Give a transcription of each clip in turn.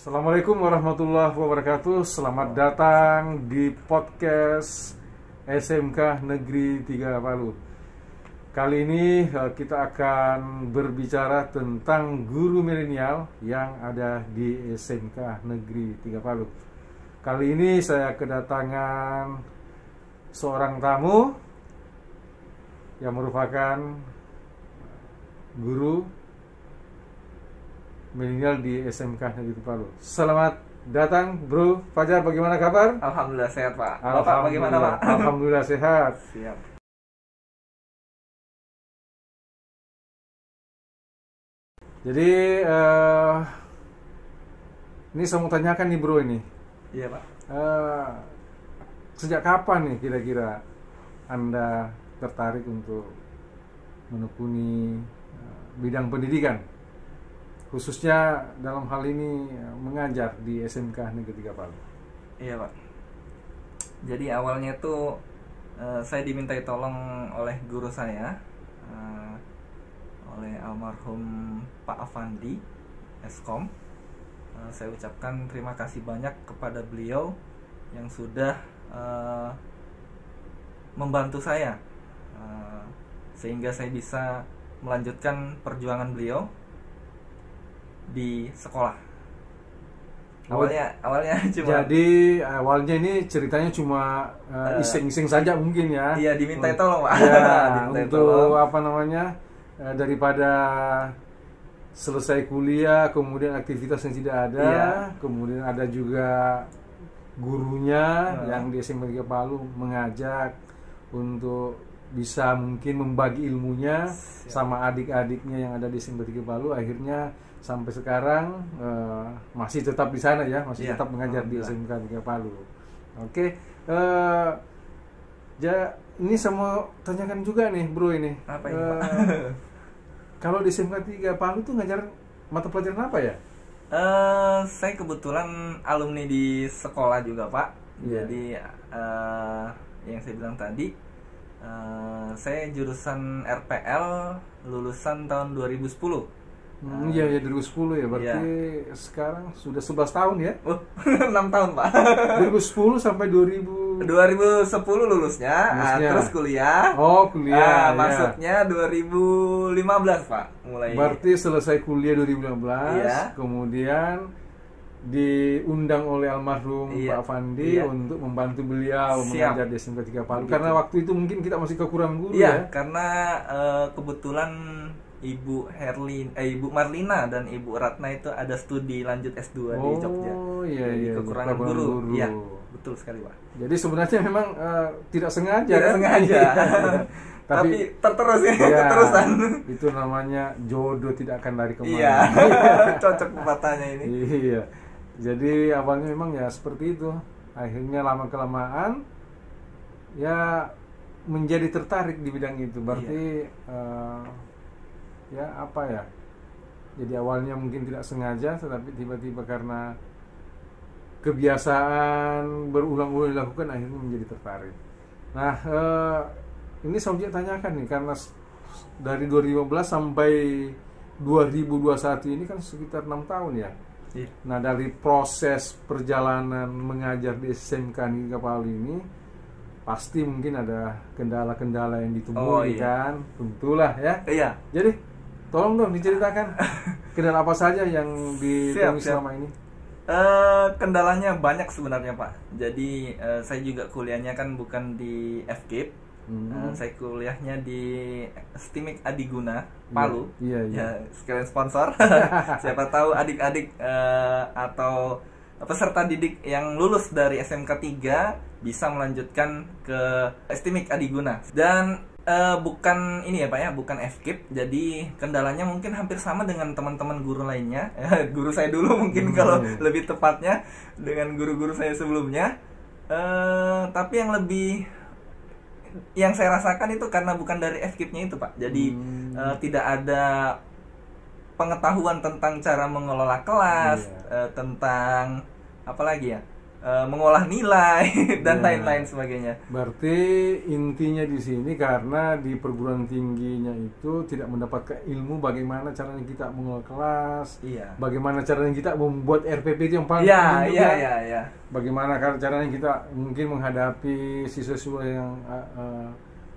Assalamualaikum warahmatullahi wabarakatuh. Selamat datang di podcast SMK Negeri 3 Palu. Kali ini kita akan berbicara tentang guru milenial yang ada di SMK Negeri 3 Palu. Kali ini saya kedatangan seorang tamu yang merupakan guru milenial di SMK Negeri 3 Palu. Selamat datang, Bro Fajar. Bagaimana kabar? Alhamdulillah sehat, Pak. Bapak bagaimana, Pak? Alhamdulillah sehat. Siap. Jadi ini saya mau tanyakan nih, Bro, ini. Iya, Pak. Sejak kapan nih kira-kira Anda tertarik untuk menekuni bidang pendidikan, khususnya dalam hal ini mengajar di SMK Negeri 3 Palu? Iya, Pak. Jadi awalnya tuh saya dimintai tolong oleh guru saya, oleh almarhum Pak Afandi Eskom. Saya ucapkan terima kasih banyak kepada beliau yang sudah membantu saya, sehingga saya bisa melanjutkan perjuangan beliau di sekolah. Awalnya cuma. Jadi awalnya ini ceritanya cuma iseng-iseng saja mungkin ya. Iya, dimintai tolong, Pak. Ya, Dimintai untuk tolong. apa namanya, daripada selesai kuliah kemudian aktivitas yang tidak ada, Iya. kemudian ada juga gurunya yang di SMK 3 Palu mengajak untuk bisa mungkin membagi ilmunya sama adik-adiknya yang ada di SMK 3 Palu. Akhirnya sampai sekarang masih tetap di sana ya, masih Iya, tetap mengajar di SMK 3 Palu. Oke, ini saya mau tanyakan juga nih, Bro, ini. Apa ini, Pak? Kalau di SMK 3 Palu tuh ngajar mata pelajaran apa ya? Saya kebetulan alumni di sekolah juga, Pak. Iya. Jadi yang saya bilang tadi, saya jurusan RPL lulusan tahun 2010. Iya, 2010 ya, berarti sekarang sudah 11 tahun ya? 6 tahun, Pak. 2010 sampai 2000. 2010 lulusnya. Terus kuliah. Oh, kuliah. Masuknya 2015, Pak. Mulai. Berarti selesai kuliah 2015, Iya. kemudian diundang oleh almarhum Pak Afandi untuk membantu beliau mengajar di SMK 3 Palu. Karena waktu itu mungkin kita masih kekurangan guru ya. Karena kebetulan Ibu Marlina dan Ibu Ratna itu ada studi lanjut S2 di Jogja. Oh iya, kekurangan guru. Iya, betul sekali, Pak. Jadi sebenarnya memang tidak sengaja. Tidak sengaja. Tapi terterus ya, keterusan. Itu namanya jodoh tidak akan lari kemana. Iya. Cocok pepatahnya ini. Iya. Jadi awalnya memang ya seperti itu. Akhirnya lama kelamaan ya menjadi tertarik di bidang itu. Berarti ya apa ya? Jadi awalnya mungkin tidak sengaja, tetapi tiba-tiba karena kebiasaan berulang-ulang dilakukan akhirnya menjadi tertarik. Nah, ini saya mau tanyakan nih, karena dari 2015 sampai 2021 ini kan sekitar 6 tahun ya. Iya. Nah, dari proses perjalanan mengajar di SMK Negeri 3 Palu ini pasti mungkin ada kendala-kendala yang ditemui kan, tentulah ya. Iya. Jadi tolong dong diceritakan kendala apa saja yang ditemui selama ini. Kendalanya banyak sebenarnya, Pak. Jadi saya juga kuliahnya kan bukan di FKIP. Saya kuliahnya di STIMIK Adiguna Palu. Iya. Ya, sekalian sponsor. Siapa tahu adik-adik atau peserta didik yang lulus dari SMK 3 bisa melanjutkan ke STIMIK Adiguna. Dan bukan ini ya, Pak ya, bukan FKIP. Jadi kendalanya mungkin hampir sama dengan teman-teman guru lainnya. Guru saya dulu mungkin kalau lebih tepatnya dengan guru-guru saya sebelumnya. Tapi yang saya rasakan itu karena bukan dari FKIP-nya itu, Pak. Jadi tidak ada pengetahuan tentang cara mengelola kelas, tentang apa lagi ya? mengolah nilai dan Ya. lain-lain sebagainya. Berarti intinya di sini karena di perguruan tingginya itu tidak mendapatkan ilmu bagaimana caranya kita mengelola kelas, Iya. bagaimana caranya kita membuat RPP itu yang paling Iya, penting juga. iya. Bagaimana caranya kita mungkin menghadapi siswa-siswa yang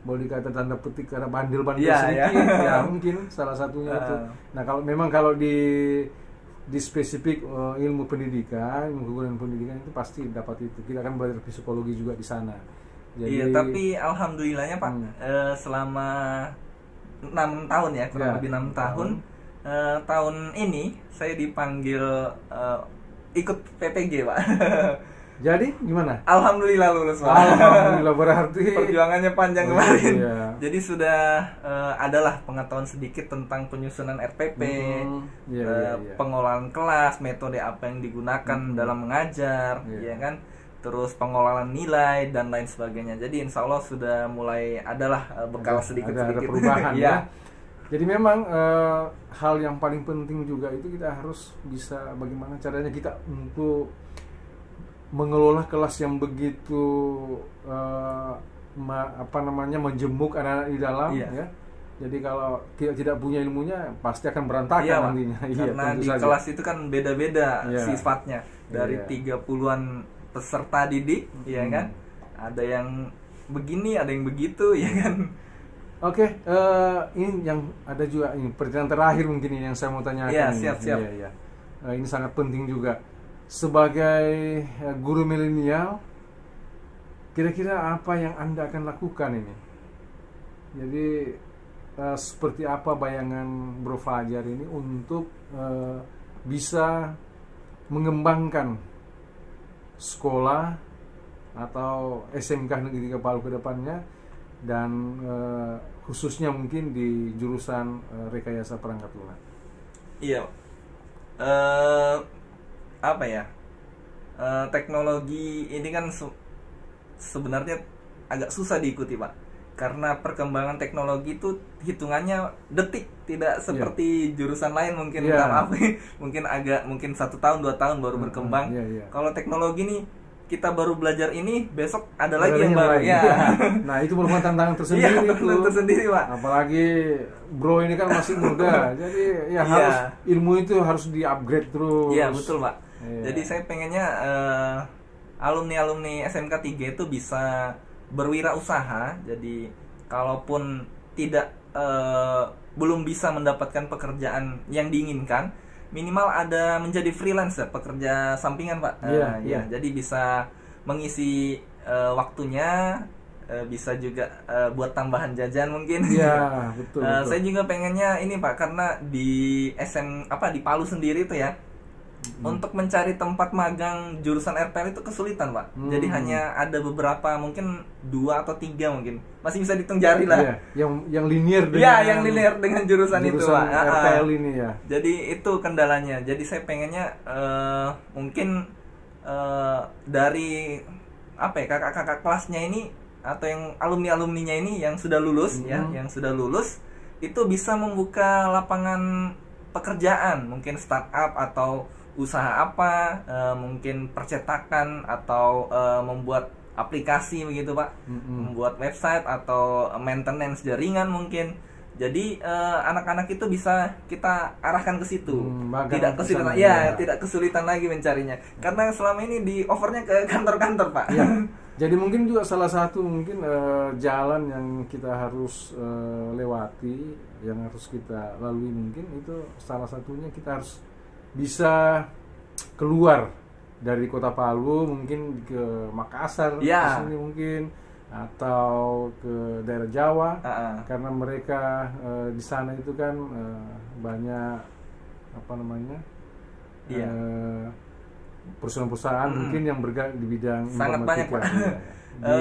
boleh dikata tanda petik karena bandel-bandel Iya, sedikit, iya. ya mungkin salah satunya itu. Nah kalau di spesifik ilmu pendidikan, ilmu keguruan pendidikan itu pasti dapat itu. Kita akan belajar psikologi juga di sana. Iya, tapi alhamdulillahnya Pak, selama 6 tahun ya, kurang Ya, lebih 6 tahun. Tahun ini saya dipanggil ikut PPG Pak. Jadi gimana? Alhamdulillah lulus Pak. Alhamdulillah, berarti Perjuangannya panjang kemarin. Iya. Jadi sudah adalah pengetahuan sedikit tentang penyusunan RPP, Iya. pengolahan kelas, metode apa yang digunakan dalam mengajar, Iya. ya kan? Terus pengolahan nilai dan lain sebagainya. Jadi insya Allah sudah mulai adalah bekal sedikit-sedikit. Ada perubahan Iya. ya. Jadi memang hal yang paling penting juga itu kita harus bisa bagaimana caranya kita untuk mengelola kelas yang begitu menjemuk anak-anak di dalam, Iya. ya. Jadi kalau kita tidak punya ilmunya pasti akan berantakan Iya, Pak. nantinya. Karena tentu di saja. kelas itu kan beda-beda Iya. sifatnya. Dari Iya. 30-an peserta didik, ya kan? Ada yang begini, ada yang begitu, ya kan? Oke, ini yang ada juga ini pertanyaan terakhir mungkin ini yang saya mau tanyakan. Iya, ini. siap. Iya. Ini sangat penting juga. Sebagai guru milenial, kira-kira apa yang Anda akan lakukan ini? Jadi seperti apa bayangan Bro Fajar ini untuk bisa mengembangkan sekolah atau SMK Negeri 3 Palu ke depannya, dan khususnya mungkin di jurusan rekayasa perangkat lunak. Iya. Apa ya? Teknologi ini kan sebenarnya agak susah diikuti, Pak. Karena perkembangan teknologi itu hitungannya detik, tidak seperti jurusan lain mungkin. Mungkin 1 tahun 2 tahun baru berkembang. Kalau teknologi nih kita baru belajar ini, besok ada lagi yang baru. Ya. Nah, itu merupakan tantangan tersendiri. Iya, tantangan tersendiri, Pak. Apalagi Bro ini kan masih muda, jadi harus ilmu itu harus di-upgrade terus. Iya, betul, Pak. Iya. Jadi saya pengennya alumni SMK 3 itu bisa berwirausaha. Jadi kalaupun tidak belum bisa mendapatkan pekerjaan yang diinginkan, minimal ada menjadi freelance ya, pekerja sampingan, Pak. Iya. Jadi bisa mengisi waktunya, bisa juga buat tambahan jajan mungkin. Iya, betul. Saya juga pengennya ini, Pak, karena di di Palu sendiri itu ya, untuk mencari tempat magang jurusan RPL itu kesulitan, Pak. Jadi hanya ada beberapa, mungkin 2 atau 3 mungkin. Masih bisa dihitung jari lah. Iya, yang linear dengan yang linear dengan jurusan itu, Pak. RPL ini ya. Jadi itu kendalanya. Jadi saya pengennya mungkin dari kakak-kakak kelasnya ini atau yang alumni-alumninya ini yang sudah lulus yang sudah lulus itu bisa membuka lapangan pekerjaan, mungkin startup atau usaha apa, mungkin percetakan atau membuat aplikasi begitu, Pak. Membuat website atau maintenance jaringan mungkin. Jadi anak-anak itu bisa kita arahkan ke situ. Tidak kesulitan. Tidak kesulitan lagi mencarinya. Karena selama ini di offernya ke kantor-kantor, Pak. Ya. Jadi mungkin juga salah satu jalan yang kita harus lewati, yang harus kita lalui, mungkin itu salah satunya kita harus bisa keluar dari kota Palu, mungkin ke Makassar, ke sini mungkin, atau ke daerah Jawa, karena mereka di sana itu kan banyak perusahaan-perusahaan mungkin yang bergerak di bidang sangat banyak, Pak.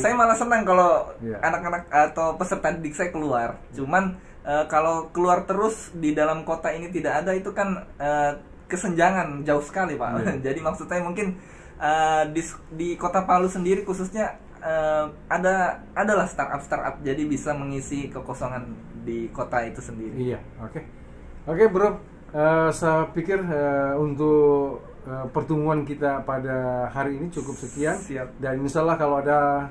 Saya malah senang kalau anak-anak atau peserta didik saya keluar. Cuman kalau keluar terus di dalam kota ini tidak ada, itu kan kesenjangan jauh sekali, Pak. Jadi maksud saya mungkin di kota Palu sendiri khususnya adalah startup, jadi bisa mengisi kekosongan di kota itu sendiri. Iya, oke, Bro. Saya pikir untuk pertemuan kita pada hari ini cukup sekian. Siap. Dan insya Allah kalau ada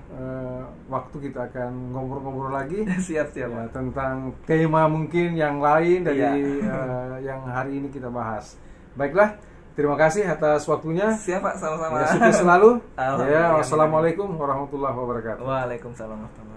waktu kita akan ngobrol-ngobrol lagi. Siap. Ya, tentang tema mungkin yang lain dari Iya. yang hari ini kita bahas. Baiklah, terima kasih atas waktunya. Siap Pak, sama-sama. Ya, sukses selalu. Alhamdulillah. Ya, wassalamualaikum warahmatullahi wabarakatuh. Waalaikumsalam warahmatullahi wabarakatuh.